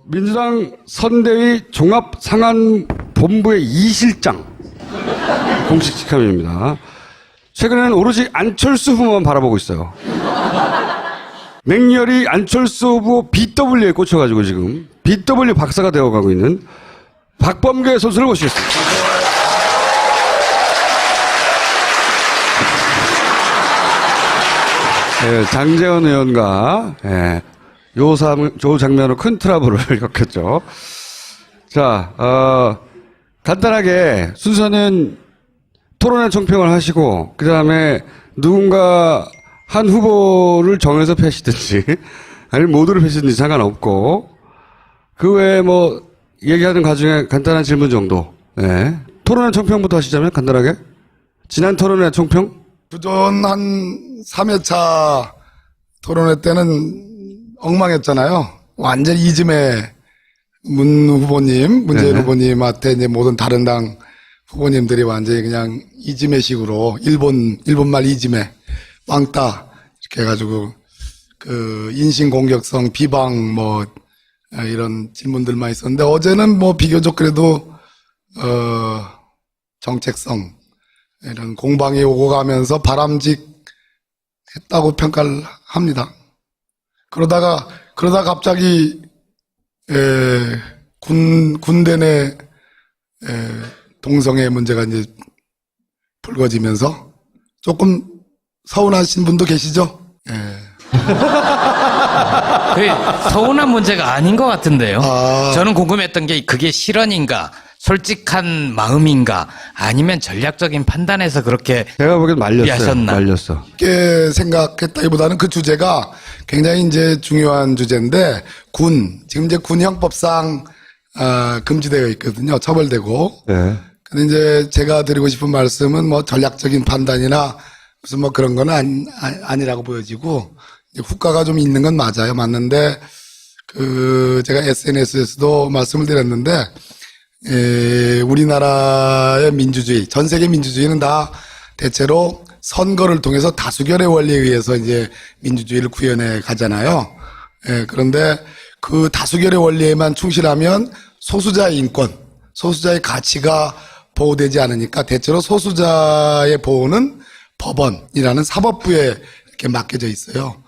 민주당 선대위 종합상안본부의 이실장 공식 직함입니다. 최근에는 오로지 안철수 후보만 바라보고 있어요. 맹렬히 안철수 후보 BW에 꽂혀가지고 지금 BW 박사가 되어가고 있는 박범계 선수를 모시겠습니다. 네, 장제원 의원과 요 장면으로 큰 트러블을 겪었죠. 자, 간단하게 순서는 토론회 총평을 하시고 그 다음에 누군가 한 후보를 정해서 패시든지 아니면 모두를 패시든지 상관없고 그 외에 뭐 얘기하는 과정에 간단한 질문 정도. 네. 토론회 총평부터 하시자면 간단하게. 지난 토론회 총평? 그전 한 3회차 토론회 때는 엉망했잖아요. 완전 이즘에 문재인 후보님한테 이제 모든 다른 당 후보님들이 완전히 그냥 이즘의식으로 일본말 이즘에 왕따 이렇게 해가지고 그 인신공격성 비방 뭐 이런 질문들만 있었는데 어제는 뭐 비교적 그래도 정책성 이런 공방이 오고 가면서 바람직했다고 평가를 합니다. 그러다가 갑자기 군대 내 동성애 문제가 이제 불거지면서 조금 서운하신 분도 계시죠? 그게 서운한 문제가 아닌 것 같은데요. 저는 궁금했던 게 그게 실언인가, 솔직한 마음인가, 아니면 전략적인 판단에서 그렇게 제가 보기엔 말렸어요. 말렸어. 쉽게 생각했다기보다는 그 주제가 굉장히 이제 중요한 주제인데 지금 이제 군 형법상 금지되어 있거든요. 처벌되고. 네. 근데 이제 제가 드리고 싶은 말씀은 뭐 전략적인 판단이나 무슨 뭐 그런 건 아니라고 보여지고 후과가 좀 있는 건 맞는데 제가 SNS에서도 말씀을 드렸는데 우리나라의 민주주의, 전 세계 민주주의는 다 대체로 선거를 통해서 다수결의 원리에 의해서 이제 민주주의를 구현해 가잖아요. 그런데 그 다수결의 원리에만 충실하면 소수자의 인권, 소수자의 가치가 보호되지 않으니까 대체로 소수자의 보호는 법원이라는 사법부에 이렇게 맡겨져 있어요.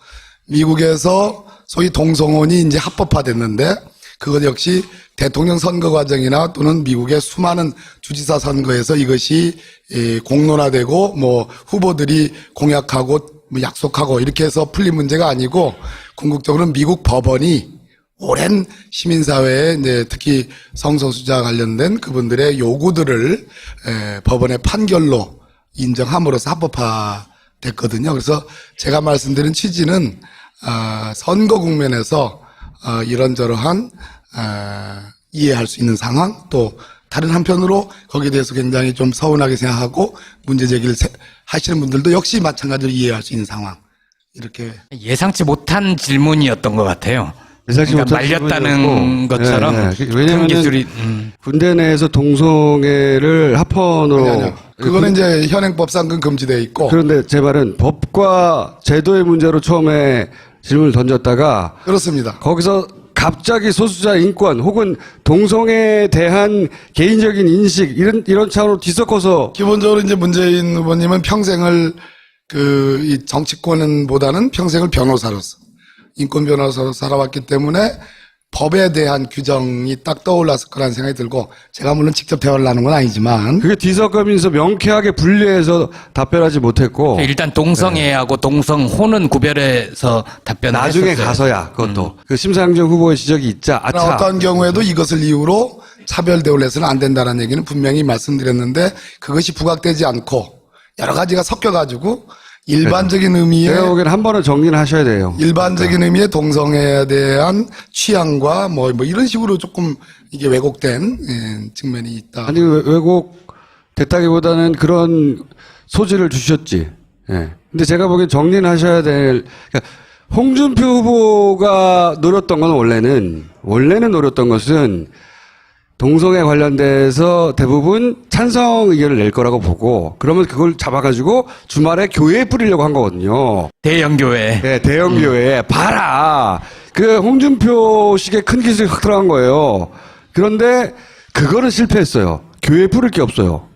미국에서 소위 동성혼이 이제 합법화됐는데 그것 역시 대통령 선거 과정이나 또는 미국의 수많은 주지사 선거에서 이것이 공론화되고 뭐 후보들이 공약하고 뭐 약속하고 이렇게 해서 풀린 문제가 아니고 궁극적으로는 미국 법원이 오랜 시민사회에 이제 특히 성소수자 관련된 그분들의 요구들을 법원의 판결로 인정함으로써 합법화됐거든요. 그래서 제가 말씀드린 취지는 선거 국면에서 이런저러한 이해할 수 있는 상황 또 다른 한편으로 거기에 대해서 굉장히 좀 서운하게 생각하고 문제 제기를 하시는 분들도 역시 마찬가지로 이해할 수 있는 상황 이렇게 예상치 못한 질문이었던 것 같아요. 예상치 그러니까 못한 말렸다는 것처럼 왜냐하면 기술이 군대 내에서 동성애를 합헌으로 아니요. 그거는 이제 현행법상 금지되어 있고 그런데 제 말은 법과 제도의 문제로 처음에 질문을 던졌다가 그렇습니다. 거기서 갑자기 소수자 인권 혹은 동성애에 대한 개인적인 인식 이런 차원으로 뒤섞어서 기본적으로 이제 문재인 후보님은 평생을 이 정치권보다는 평생을 변호사로서 인권 변호사로 살아왔기 때문에 법에 대한 규정이 딱 떠올랐을 거라는 생각이 들고 제가 물론 직접 대화를 나눈 건 아니지만 그게 뒤섞으면서 명쾌하게 분리해서 답변하지 못했고 일단 동성애하고 동성혼은 구별해서 답변을 나중에 했었어요. 가서야 그것도 그 심상정 후보의 지적이 있자 어떤 경우에도 이것을 이유로 차별 대우를 해서는 안 된다는 얘기는 분명히 말씀드렸는데 그것이 부각되지 않고 여러 가지가 섞여가지고 일반적인 의미의 제가 보기에는 한 번은 정리를 하셔야 돼요. 일반적인 의미의 동성애에 대한 취향과 뭐 이런 식으로 조금 이게 왜곡된 측면이 있다. 아니 왜곡됐다기보다는 그런 소지를 주셨지. 예. 근데 제가 보기엔 정리는 하셔야 될 그러니까 홍준표 후보가 노렸던 건 원래는 노렸던 것은 동성애 관련돼서 대부분 찬성 의견을 낼 거라고 보고 그러면 그걸 잡아가지고 주말에 교회에 뿌리려고 한 거거든요. 대형교회. 네, 대형 교회에 봐라. 그 홍준표식의 큰 기술이 확 들어간 거예요. 그런데 그거는 실패했어요. 교회에 뿌릴 게 없어요.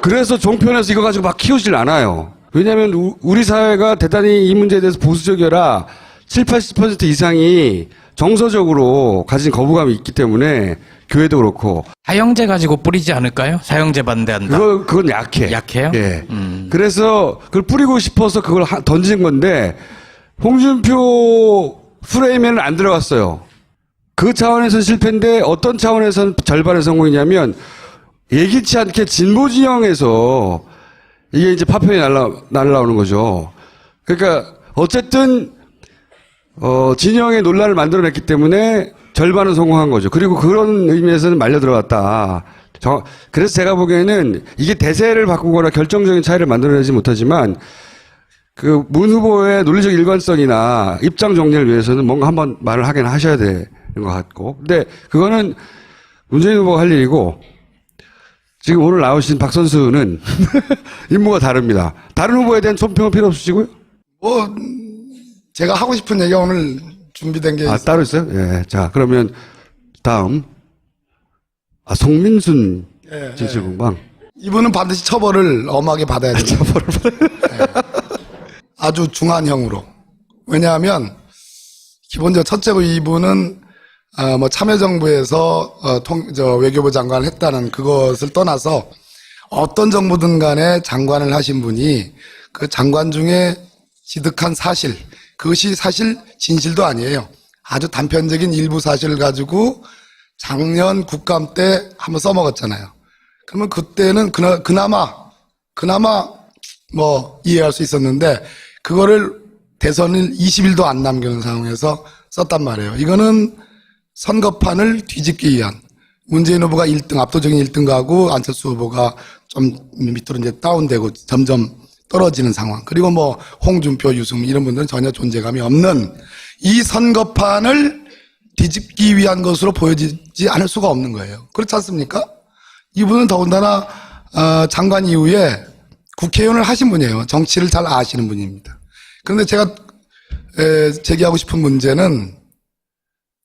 그래서 종편에서 이거 가지고 막 키우질 않아요. 왜냐하면 우리 사회가 대단히 이 문제에 대해서 보수적이라 70-80% 이상이 정서적으로 가진 거부감이 있기 때문에 교회도 그렇고. 사형제 가지고 뿌리지 않을까요? 사형제 반대한다. 그건 약해. 약해요? 예. 그래서 그걸 뿌리고 싶어서 그걸 던진 건데 홍준표 프레임에는 안 들어갔어요. 그 차원에서는 실패인데 어떤 차원에서는 절반의 성공이냐면 예기치 않게 진보 진영에서 이게 이제 파편이 날라오는 거죠. 그러니까 어쨌든 진영의 논란을 만들어냈기 때문에 절반은 성공한 거죠. 그리고 그런 의미에서는 말려 들어갔다. 그래서 제가 보기에는 이게 대세를 바꾸거나 결정적인 차이를 만들어내지 못하지만 그 문 후보의 논리적 일관성이나 입장 정리를 위해서는 뭔가 한번 말을 하긴 하셔야 되는 것 같고. 근데 그거는 문재인 후보가 할 일이고 지금 오늘 나오신 박 선수는 임무가 다릅니다. 다른 후보에 대한 총평은 필요 없으시고요? 제가 하고 싶은 얘기가 오늘 준비된 게 따로 있어요? 예. 자, 그러면 다음 송민순 진실공방. 이분은 반드시 처벌을 엄하게 받아야 됩니다. 처벌을 아주 중한형으로. 왜냐하면 기본적으로 첫째로 이분은 뭐 참여정부에서 외교부 장관을 했다는 그것을 떠나서 어떤 정부든 간에 장관을 하신 분이 그 장관 중에 지득한 사실, 그것이 사실 진실도 아니에요. 아주 단편적인 일부 사실을 가지고 작년 국감 때 한번 써먹었잖아요. 그러면 그때는 그나마 뭐 이해할 수 있었는데 그거를 대선을 20일도 안 남겨놓은 상황에서 썼단 말이에요. 이거는 선거판을 뒤집기 위한 문재인 후보가 1등, 압도적인 1등 가고 안철수 후보가 좀 밑으로 이제 다운되고 점점 떨어지는 상황. 그리고 뭐 홍준표, 유승민 이런 분들은 전혀 존재감이 없는 이 선거판을 뒤집기 위한 것으로 보여지지 않을 수가 없는 거예요. 그렇지 않습니까? 이분은 더군다나 장관 이후에 국회의원을 하신 분이에요. 정치를 잘 아시는 분입니다. 그런데 제가 제기하고 싶은 문제는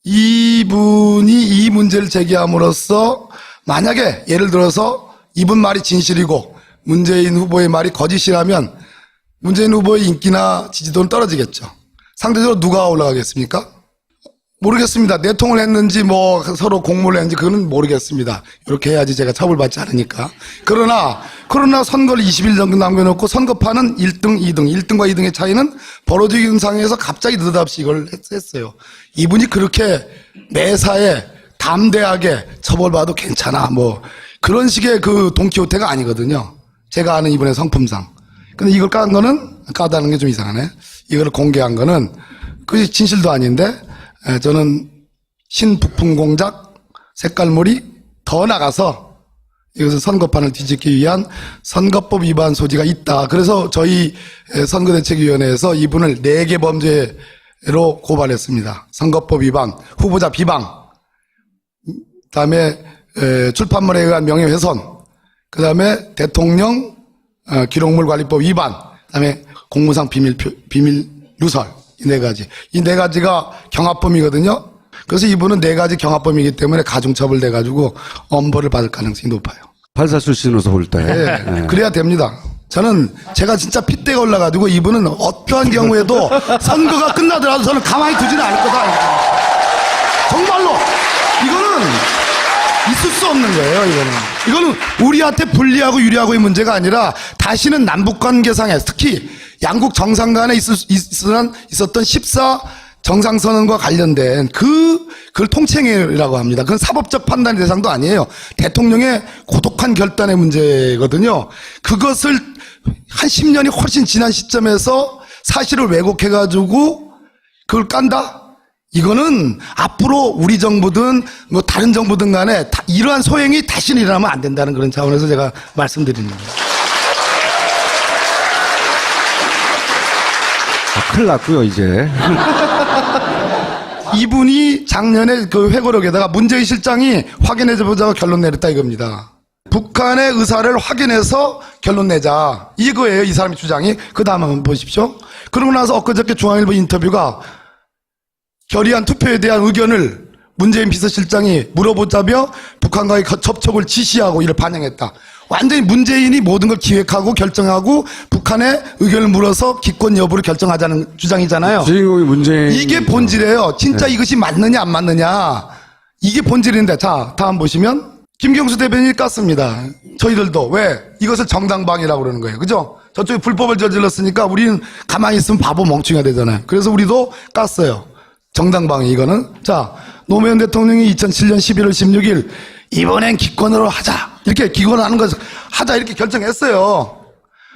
이분이 이 문제를 제기함으로써 만약에 예를 들어서 이분 말이 진실이고 문재인 후보의 말이 거짓이라면 문재인 후보의 인기나 지지도는 떨어지겠죠. 상대적으로 누가 올라가겠습니까? 모르겠습니다. 내통을 했는지 뭐 서로 공모를 했는지 그거는 모르겠습니다. 이렇게 해야지 제가 처벌받지 않으니까. 그러나 선거를 20일 정도 남겨놓고 선거판은 1등, 2등, 1등과 2등의 차이는 벌어지는 상황에서 갑자기 느닷없이 이걸 했어요. 이분이 그렇게 매사에 담대하게 처벌받아도 괜찮아 뭐 그런 식의 그 돈키호테가 아니거든요. 제가 아는 이분의 성품상. 근데 이걸 까다는 게 좀 이상하네. 이걸 공개한 거는 그게 진실도 아닌데 저는 신북풍공작 색깔물이 더 나가서 이것은 선거판을 뒤집기 위한 선거법 위반 소지가 있다. 그래서 저희 선거대책위원회에서 이분을 4개 범죄로 고발했습니다. 선거법 위반, 후보자 비방, 그다음에 출판물에 의한 명예훼손, 그다음에 대통령 기록물 관리법 위반, 그다음에 공무상 비밀 누설. 이 4가지. 이 4가지가 경합범이거든요. 그래서 이분은 4가지 경합범이기 때문에 가중처벌 돼가지고 엄벌을 받을 가능성이 높아요. 판사 출신으로서 볼 때. 네. 그래야 됩니다. 저는 제가 진짜 핏대가 올라가지고 이분은 어떠한 경우에도 선거가 끝나더라도 저는 가만히 두지는 않을 거다. 정말로 이거는 있을 수 없는 거예요. 이거는 우리한테 불리하고 유리하고의 문제가 아니라 다시는 남북관계상에 특히 양국 정상 간에 있었던 14 정상선언과 관련된 그걸 통칭이라고 합니다. 그건 사법적 판단의 대상도 아니에요. 대통령의 고독한 결단의 문제거든요. 그것을 한 10년이 훨씬 지난 시점에서 사실을 왜곡해가지고 그걸 깐다? 이거는 앞으로 우리 정부든 뭐 다른 정부든 간에 이러한 소행이 다시는 일어나면 안 된다는 그런 차원에서 제가 말씀드리는 거예요. 큰일 났고요, 이제. 이분이 작년에 그 회고록에다가 문재인 실장이 확인해보자고 결론 내렸다 이겁니다. 북한의 의사를 확인해서 결론 내자. 이거예요, 이 사람의 주장이. 그 다음 한번 보십시오. 그러고 나서 엊그저께 중앙일보 인터뷰가 결의안 투표에 대한 의견을 문재인 비서실장이 물어보자며 북한과의 접촉을 지시하고 이를 반영했다. 완전히 문재인이 모든 걸 기획하고 결정하고 북한의 의견을 물어서 기권 여부를 결정하자는 주장이잖아요. 주인공이 문재인. 이게 본질이에요. 진짜 이것이 맞느냐 안 맞느냐. 이게 본질인데, 자, 다음 보시면 김경수 대변인이 깠습니다. 저희들도. 왜? 이것을 정당방위라고 그러는 거예요. 그죠? 저쪽에 불법을 저질렀으니까 우리는 가만히 있으면 바보 멍청이가 되잖아요. 그래서 우리도 깠어요. 정당방위 이거는. 자, 노무현 대통령이 2007년 11월 16일 이번엔 기권으로 하자. 이렇게 기권하는 것을 하자 이렇게 결정했어요.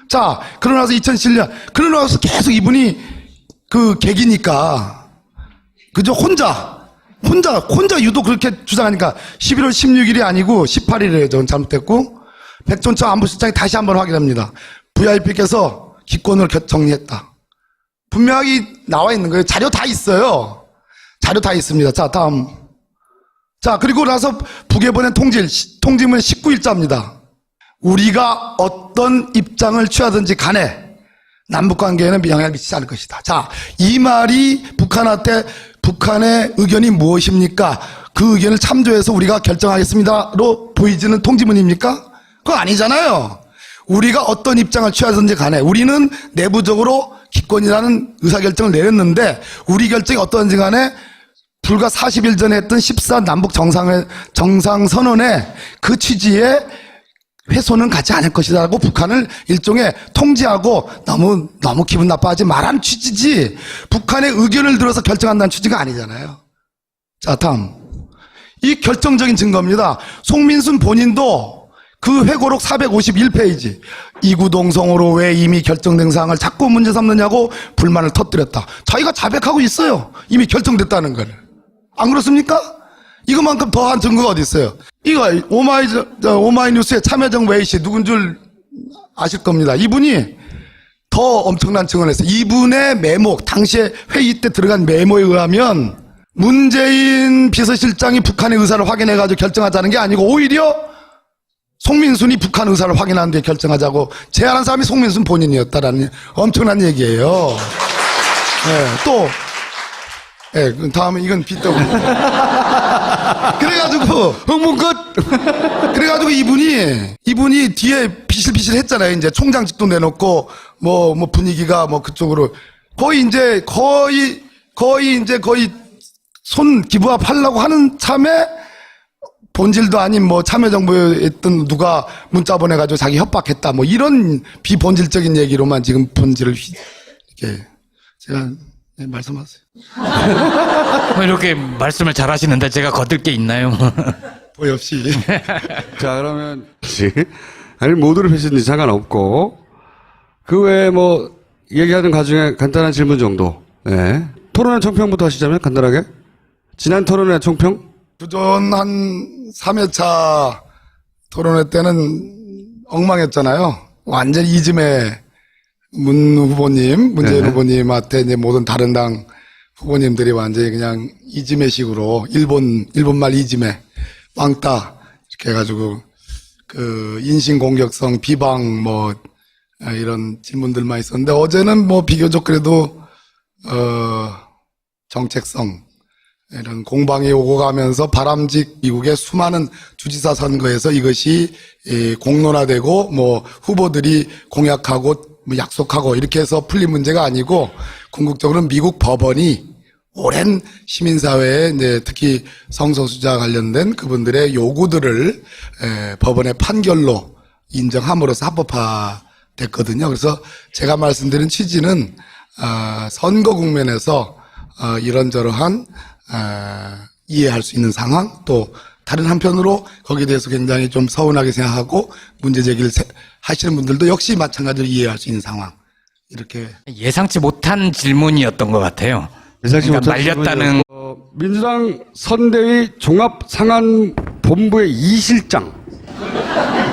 자, 그러고 나서 2007년, 그러고 나서 계속 이분이 그 계기니까, 그죠? 혼자 유독 그렇게 주장하니까 11월 16일이 아니고 18일에 저는 잘못됐고, 백존청 안보실장이 다시 한번 확인합니다. VIP께서 기권을 정리했다. 분명하게 나와 있는 거예요. 자료 다 있어요. 자료 다 있습니다. 자, 다음. 자, 그리고 나서 북에 보낸 통지문 19일자입니다. 우리가 어떤 입장을 취하든지 간에 남북관계에는 영향을 미치지 않을 것이다. 자, 이 말이 북한의 의견이 무엇입니까? 그 의견을 참조해서 우리가 결정하겠습니다로 보이지는 통지문입니까? 그거 아니잖아요. 우리가 어떤 입장을 취하든지 간에 우리는 내부적으로 기권이라는 의사결정을 내렸는데 우리 결정이 어떤지 간에 불과 40일 전에 했던 14 남북 정상선언의 그 취지에 훼손은 가지 않을 것이다라고 북한을 일종의 통지하고 너무 기분 나빠하지 말라는 취지지 북한의 의견을 들어서 결정한다는 취지가 아니잖아요. 자, 다음. 이 결정적인 증거입니다. 송민순 본인도 그 회고록 451페이지 이구동성으로 왜 이미 결정된 사항을 자꾸 문제 삼느냐고 불만을 터뜨렸다. 자기가 자백하고 있어요. 이미 결정됐다는 걸. 안 그렇습니까? 이것만큼 더한 증거가 어디 있어요? 이거 오마이뉴스의 참여정 웨이 씨 누군 줄 아실 겁니다. 이분이 더 엄청난 증언을 했어요. 이분의 메모, 당시에 회의 때 들어간 메모에 의하면 문재인 비서실장이 북한의 의사를 확인해가지고 결정하자는 게 아니고 오히려 송민순이 북한 의사를 확인하는 데 결정하자고 제안한 사람이 송민순 본인이었다라는 엄청난 얘기예요. 네, 또 다음에 이건 BW. 그래가지고 흥분 끝. 그래가지고 이분이 뒤에 비실비실 했잖아요. 이제 총장직도 내놓고 뭐 분위기가 뭐 그쪽으로 거의 손 기부합하려고 하는 참에 본질도 아닌 뭐 참여정부에 있던 누가 문자 보내가지고 자기 협박했다 뭐 이런 비본질적인 얘기로만 지금 본질을 이렇게 제가 말씀하세요. 이렇게 말씀을 잘 하시는데 제가 거들 게 있나요? 보여 없이. 자, 그러면 아니 모두를 패시든지 상관없고 그 외에 뭐 얘기하는 과정에 간단한 질문 정도. 네. 토론회 총평부터 하시자면 간단하게. 지난 토론회 총평? 그전 한 3회차 토론회 때는 엉망했잖아요. 완전 이즘에 문재인 후보님한테 이제 모든 다른 당 후보님들이 완전히 그냥 이지메식으로 일본말 이지메 왕따 이렇게 해가지고 그 인신공격성 비방 뭐 이런 질문들만 있었는데 어제는 뭐 비교적 그래도 정책성 이런 공방이 오고 가면서 바람직 미국의 수많은 주지사 선거에서 이것이 공론화되고 뭐 후보들이 공약하고 뭐 약속하고 이렇게 해서 풀린 문제가 아니고 궁극적으로는 미국 법원이 오랜 시민사회에 이제 특히 성소수자 관련된 그분들의 요구들을 법원의 판결로 인정함으로써 합법화됐거든요. 그래서 제가 말씀드린 취지는 선거 국면에서 이런저러한 이해할 수 있는 상황 또 다른 한편으로 거기에 대해서 굉장히 좀 서운하게 생각하고 문제 제기를 하시는 분들도 역시 마찬가지로 이해할 수 있는 상황 이렇게 예상치 못한 질문이었던 것 같아요. 예상치 그러니까 못한 말렸다는 민주당 선대위 종합상안본부의 이실장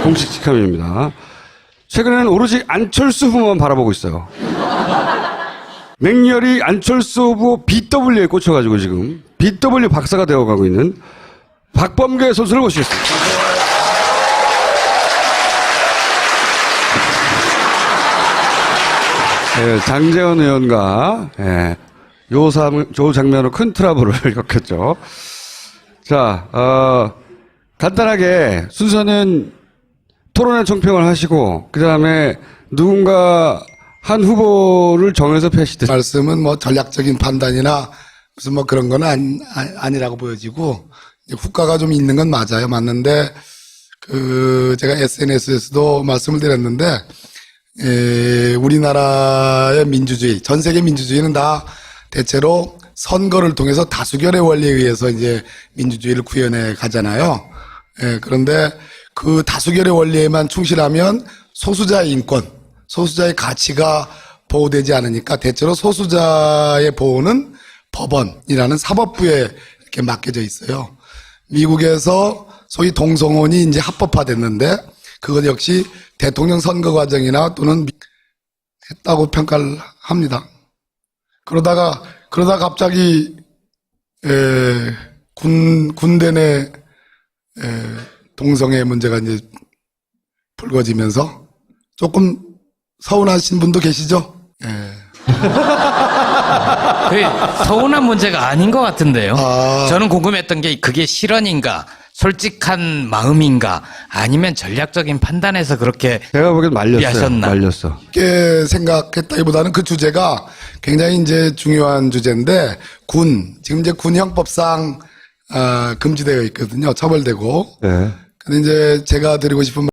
공식 직함입니다. 최근에는 오로지 안철수 후보만 바라보고 있어요. 맹렬히 안철수 후보 BW에 꽂혀가지고 지금 BW 박사가 되어가고 있는 박범계 선수를 모시겠습니다. 예, 장재원 의원과 예, 요 장면으로 큰 트러블을 겪었죠. 자, 간단하게 순서는 토론회 총평을 하시고 그 다음에 누군가 한 후보를 정해서 패시듯. 말씀은 뭐 전략적인 판단이나 무슨 뭐 그런 건 아니라고 보여지고 이제 후과가 좀 있는 건 맞아요. 맞는데 제가 SNS에서도 말씀을 드렸는데 우리나라의 민주주의, 전 세계 민주주의는 다 대체로 선거를 통해서 다수결의 원리에 의해서 이제 민주주의를 구현해 가잖아요. 그런데 그 다수결의 원리에만 충실하면 소수자의 인권, 소수자의 가치가 보호되지 않으니까 대체로 소수자의 보호는 법원이라는 사법부에 이렇게 맡겨져 있어요. 미국에서 소위 동성혼이 이제 합법화됐는데 그것 역시 대통령 선거 과정이나 또는 했다고 평가를 합니다. 그러다가 갑자기 군대 내 동성애 문제가 이제 불거지면서 조금 서운하신 분도 계시죠? 그게 서운한 문제가 아닌 것 같은데요. 아. 저는 궁금했던 게 그게 실언인가, 솔직한 마음인가, 아니면 전략적인 판단에서 그렇게 제가 보기엔 말렸어요. 하셨나? 말렸어. 쉽게 생각했다기보다는 그 주제가 굉장히 이제 중요한 주제인데 지금 이제 군형법상 금지되어 있거든요. 처벌되고. 네. 근데 이제 제가 드리고 싶은